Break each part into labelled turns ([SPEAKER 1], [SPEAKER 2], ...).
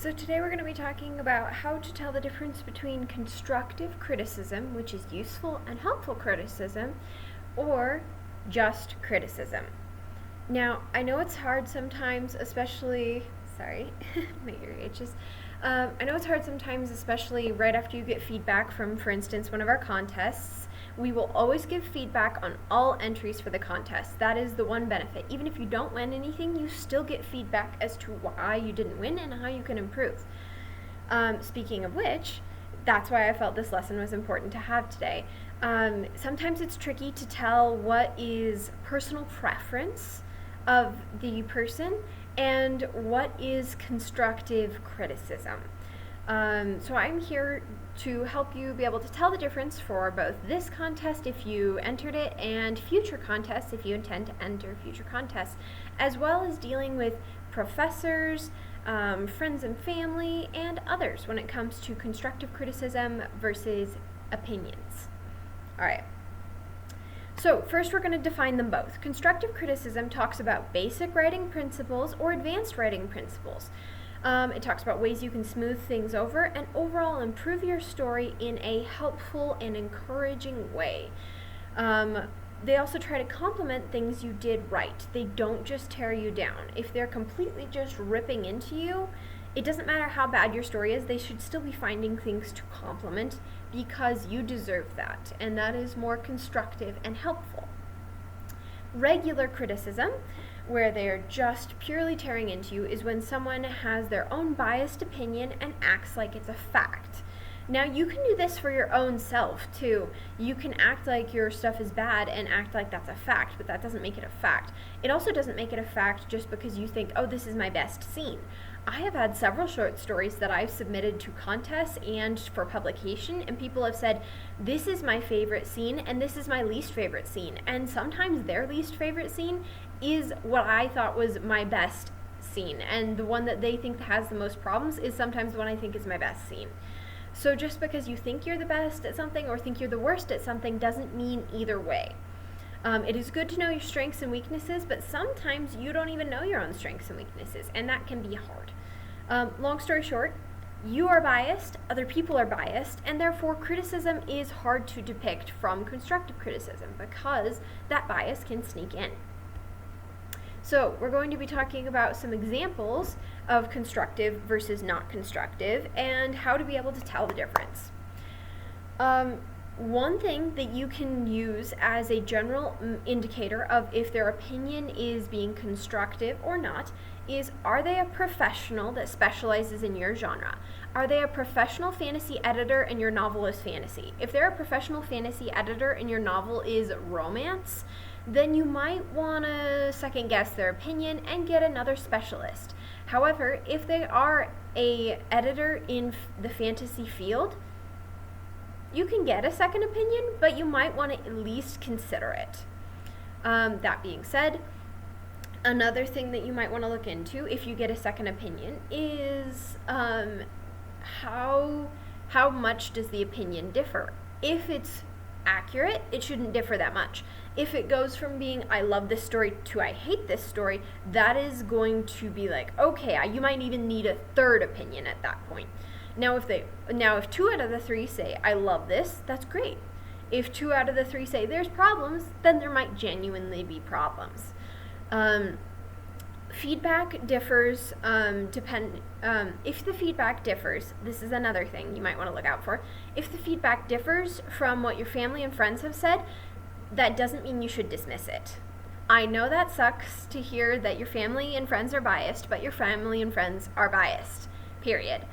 [SPEAKER 1] So today we're going to be talking about how to tell the difference between constructive criticism, which is useful and helpful criticism, or just criticism. Now, I know it's hard sometimes, especially, sorry, my ear itches. I know it's hard sometimes, especially right after you get feedback from, for instance, one of our contests. We will always give feedback on all entries for the contest. That is the one benefit. Even if you don't win anything, you still get feedback as to why you didn't win and how you can improve. Speaking of which, that's why I felt this lesson was important to have today. Sometimes it's tricky to tell what is personal preference of the person and what is constructive criticism. So I'm here to help you be able to tell the difference for both this contest if you entered it and future contests if you intend to enter future contests, as well as dealing with professors, friends and family, and others when it comes to constructive criticism versus opinions. All right. So first we're going to define them both. Constructive criticism talks about basic writing principles or advanced writing principles. It talks about ways you can smooth things over and overall improve your story in a helpful and encouraging way. They also try to compliment things you did right. They don't just tear you down. If they're completely just ripping into you, it doesn't matter how bad your story is, they should still be finding things to compliment because you deserve that, and that is more constructive and helpful. Regular criticism, where they're just purely tearing into you, is when someone has their own biased opinion and acts like it's a fact. Now, you can do this for your own self, too. You can act like your stuff is bad and act like that's a fact, but that doesn't make it a fact. It also doesn't make it a fact just because you think, oh, this is my best scene. I have had several short stories that I've submitted to contests and for publication, and people have said, this is my favorite scene and this is my least favorite scene. And sometimes their least favorite scene is what I thought was my best scene, and the one that they think has the most problems is sometimes the one I think is my best scene. So just because you think you're the best at something or think you're the worst at something doesn't mean either way. It is good to know your strengths and weaknesses, but sometimes you don't even know your own strengths and weaknesses, and that can be hard. Long story short, you are biased, other people are biased, and therefore criticism is hard to depict from constructive criticism because that bias can sneak in. So we're going to be talking about some examples of constructive versus not constructive and how to be able to tell the difference. One thing that you can use as a general indicator of if their opinion is being constructive or not is, are they a professional that specializes in your genre? Are they a professional fantasy editor and your novel is fantasy? If they're a professional fantasy editor and your novel is romance, then you might want to second guess their opinion and get another specialist. However, if they are an editor in the fantasy field, you can get a second opinion, but you might want to at least consider it. That being said, another thing that you might want to look into if you get a second opinion is how much does the opinion differ? If it's accurate, it shouldn't differ that much. If it goes from being I love this story to I hate this story, that is going to be like, okay, you might even need a third opinion at that point. Now if 2 out of the 3 say I love this, that's great. If 2 out of the 3 say there's problems, then there might genuinely be problems. Feedback differs if the feedback differs, this is another thing you might want to look out for. If the feedback differs from what your family and friends have said, that doesn't mean you should dismiss it. I know that sucks to hear that your family and friends are biased, but your family and friends are biased, period.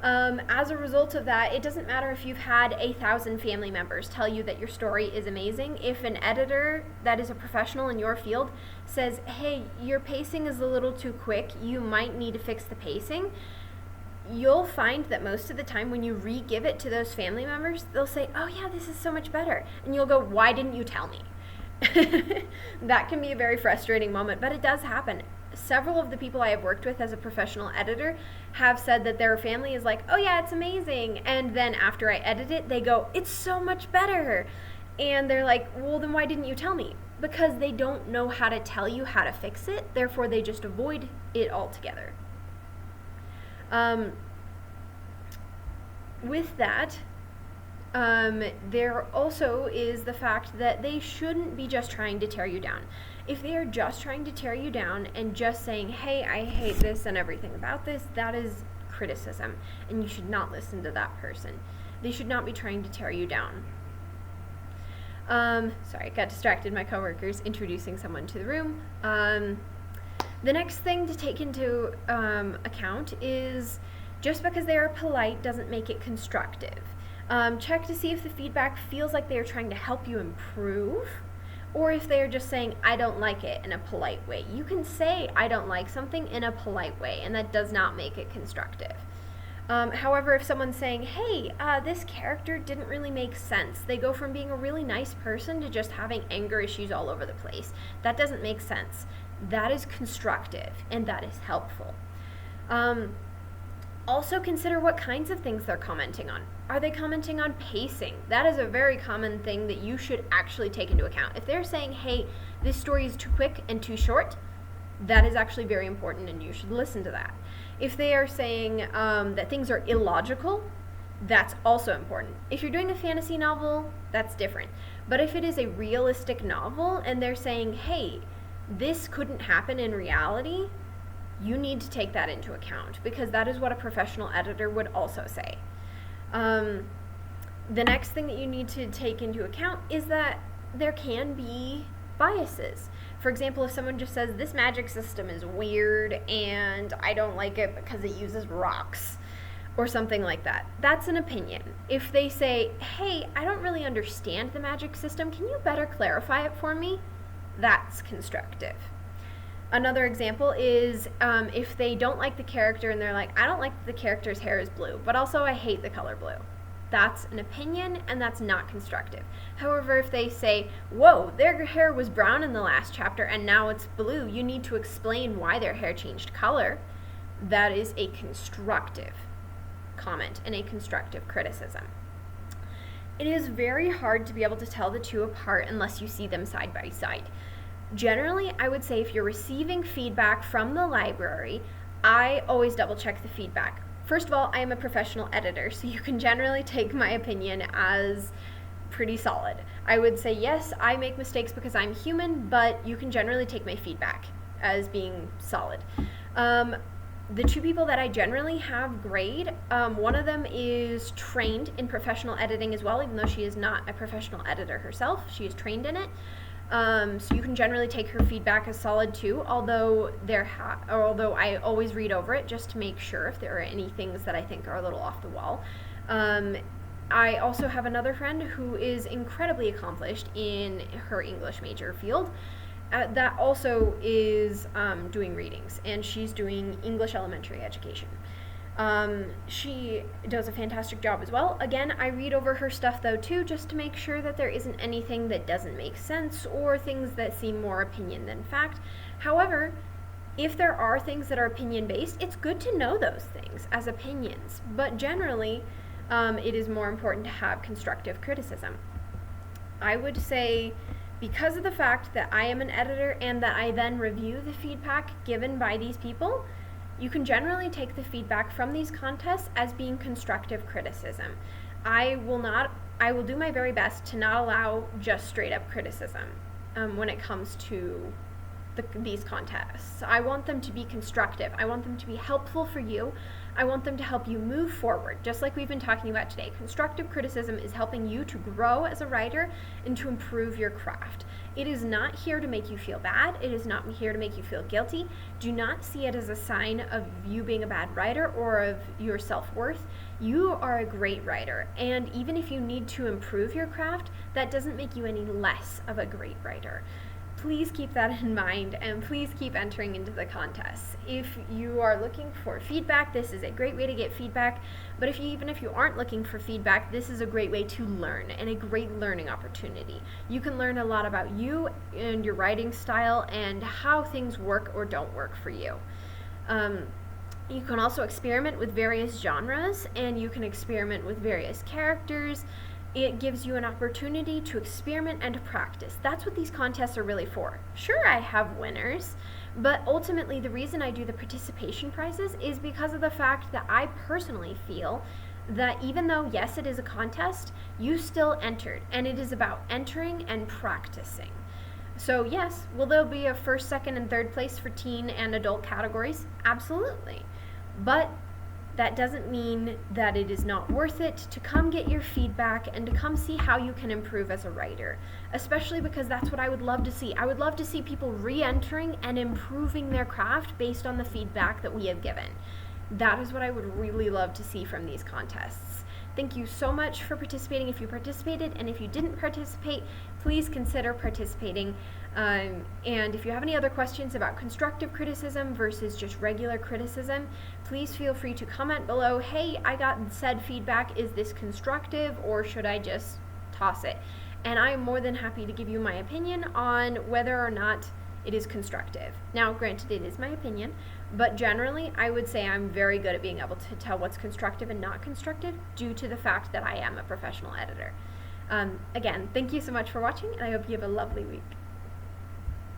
[SPEAKER 1] As a result of that, it doesn't matter if you've had 1,000 family members tell you that your story is amazing. If an editor that is a professional in your field says, hey, your pacing is a little too quick, you might need to fix the pacing, you'll find that most of the time when you re-give it to those family members, they'll say, oh yeah, this is so much better. And you'll go, why didn't you tell me? That can be a very frustrating moment, but it does happen. Several of the people I have worked with as a professional editor have said that their family is like, oh yeah, it's amazing. And then after I edit it, they go, it's so much better. And they're like, well, then why didn't you tell me? Because they don't know how to tell you how to fix it. Therefore, they just avoid it altogether. With that, there also is the fact that they shouldn't be just trying to tear you down. If they are just trying to tear you down and just saying, hey, I hate this and everything about this, that is criticism, and you should not listen to that person. They should not be trying to tear you down. Sorry, got distracted. My coworkers introducing someone to the room. The next thing to take into account is just because they are polite doesn't make it constructive. Check to see if the feedback feels like they are trying to help you improve, or if they are just saying, I don't like it, in a polite way. You can say, I don't like something in a polite way, and that does not make it constructive. However, if someone's saying, hey, this character didn't really make sense, they go from being a really nice person to just having anger issues all over the place. That doesn't make sense. That is constructive, and that is helpful. Also consider what kinds of things they're commenting on. Are they commenting on pacing? That is a very common thing that you should actually take into account. If they're saying, hey, this story is too quick and too short, that is actually very important and you should listen to that. If they are saying that things are illogical, that's also important. If you're doing a fantasy novel, that's different. But if it is a realistic novel and they're saying, hey, this couldn't happen in reality, you need to take that into account because that is what a professional editor would also say. The next thing that you need to take into account is that there can be biases. For example, if someone just says, this magic system is weird and I don't like it because it uses rocks, or something like that, that's an opinion. If they say, hey, I don't really understand the magic system, can you better clarify it for me? That's constructive. Another example is if they don't like the character and they're like, I don't like that the character's hair is blue, but also I hate the color blue. That's an opinion, and that's not constructive. However, if they say, whoa, their hair was brown in the last chapter and now it's blue, you need to explain why their hair changed color, that is a constructive comment and a constructive criticism. It is very hard to be able to tell the two apart unless you see them side by side. Generally, I would say if you're receiving feedback from the library, I always double check the feedback. First of all, I am a professional editor, so you can generally take my opinion as pretty solid. I would say, yes, I make mistakes because I'm human, but you can generally take my feedback as being solid. The two people that I generally have grade, one of them is trained in professional editing as well, even though she is not a professional editor herself. She is trained in it. So you can generally take her feedback as solid too, although I always read over it just to make sure if there are any things that I think are a little off the wall. I also have another friend who is incredibly accomplished in her English major field that also is doing readings, and she's doing English elementary education. She does a fantastic job as well. Again, I read over her stuff though too, just to make sure that there isn't anything that doesn't make sense or things that seem more opinion than fact. However, if there are things that are opinion based, it's good to know those things as opinions, but generally it is more important to have constructive criticism. I would say, because of the fact that I am an editor and that I then review the feedback given by these people, you can generally take the feedback from these contests as being constructive criticism. I will do my very best to not allow just straight up criticism when it comes to these contests. I want them to be constructive. I want them to be helpful for you. I want them to help you move forward, just like we've been talking about today. Constructive criticism is helping you to grow as a writer and to improve your craft. It is not here to make you feel bad. It is not here to make you feel guilty. Do not see it as a sign of you being a bad writer or of your self-worth. You are a great writer, and even if you need to improve your craft, that doesn't make you any less of a great writer. Please keep that in mind, and please keep entering into the contests. If you are looking for feedback, this is a great way to get feedback, but even if you aren't looking for feedback, this is a great way to learn and a great learning opportunity. You can learn a lot about you and your writing style and how things work or don't work for you. You can also experiment with various genres, and you can experiment with various characters, it gives you an opportunity to experiment and to practice. That's what these contests are really for. Sure, I have winners, but ultimately the reason I do the participation prizes is because of the fact that I personally feel that even though, yes, it is a contest, you still entered, and it is about entering and practicing. So yes, will there be a first, second, and third place for teen and adult categories? Absolutely. But that doesn't mean that it is not worth it to come get your feedback and to come see how you can improve as a writer, especially because that's what I would love to see. I would love to see people re-entering and improving their craft based on the feedback that we have given. That is what I would really love to see from these contests. Thank you so much for participating if you participated, and if you didn't participate, please consider participating. And if you have any other questions about constructive criticism versus just regular criticism, please feel free to comment below. Hey, I got said feedback, is this constructive or should I just toss it? And I am more than happy to give you my opinion on whether or not it is constructive. Now, granted, it is my opinion, but generally I would say I'm very good at being able to tell what's constructive and not constructive due to the fact that I am a professional editor. Again, thank you so much for watching, and I hope you have a lovely week.